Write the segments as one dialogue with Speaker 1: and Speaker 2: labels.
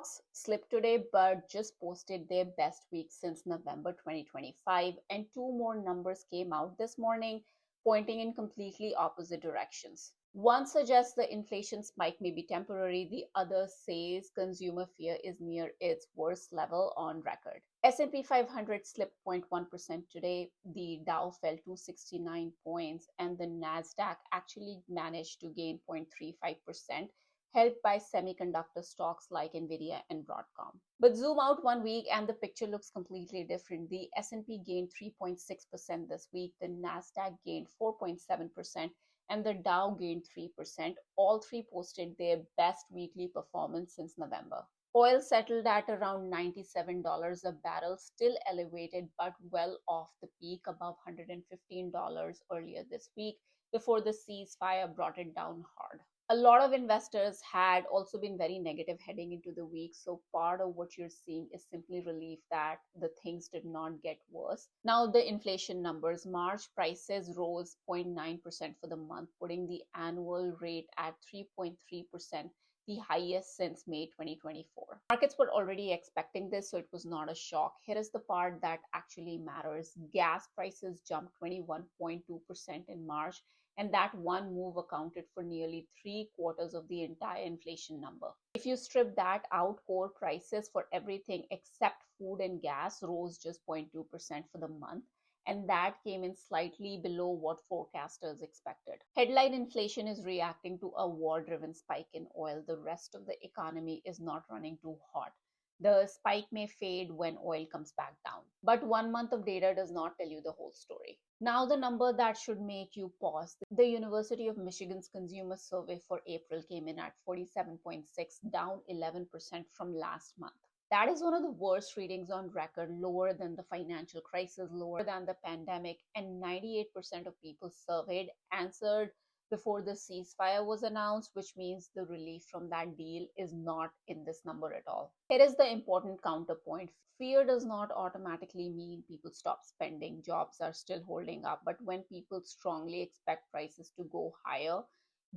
Speaker 1: Stocks slipped today but just posted their best week since November 2025, and two more numbers came out this morning pointing in completely opposite directions. One suggests the inflation spike may be temporary, the other says consumer fear is near its worst level on record. S&P 500 slipped 0.1% today, the Dow fell 269 points, and the Nasdaq actually managed to gain 0.35%, helped by semiconductor stocks like Nvidia and Broadcom. But zoom out 1 week and the picture looks completely different. The S&P gained 3.6% this week, the Nasdaq gained 4.7%, and the Dow gained 3%. All three posted their best weekly performance since November. Oil settled at around $97 a barrel, still elevated but well off the peak above $115 earlier this week before the ceasefire brought it down hard. A lot of investors had also been very negative heading into the week, so part of what you're seeing is simply relief that the things did not get worse. Now, the inflation numbers: March prices rose 0.9% for the month, putting the annual rate at 3.3%, the highest since May 2024. Markets were already expecting this, so it was not a shock. Here is the part that actually matters. Gas prices jumped 21.2% in March, and that one move accounted for nearly 3/4 of the entire inflation number. If you strip that out, core prices for everything except food and gas rose just 0.2% for the month, and that came in slightly below what forecasters expected. Headline inflation is reacting to a war-driven spike in oil. The rest of the economy is not running too hot. The spike may fade when oil comes back down. But 1 month of data does not tell you the whole story. Now, the number that should make you pause. The University of Michigan's consumer survey for April came in at 47.6, down 11% from last month. That is one of the worst readings on record, lower than the financial crisis, lower than the pandemic, and 98% of people surveyed answered before the ceasefire was announced, which means the relief from that deal is not in this number at all. Here is the important counterpoint. Fear does not automatically mean people stop spending. Jobs are still holding up, but when people strongly expect prices to go higher,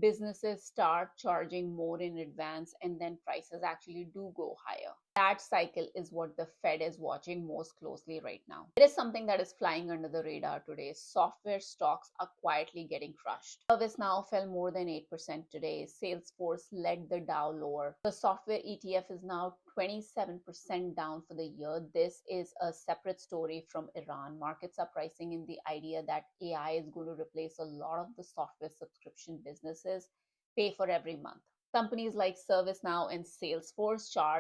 Speaker 1: businesses start charging more in advance, and then prices actually do go higher. That cycle is what the Fed is watching most closely right now. It is something that is flying under the radar today. Software stocks are quietly getting crushed. ServiceNow fell more than 8% today. Salesforce led the Dow lower. The software ETF is now 27% down for the year. This is a separate story from Iran. Markets are pricing in the idea that AI is going to replace a lot of the software subscription businesses pay for every month. Companies like ServiceNow and Salesforce charge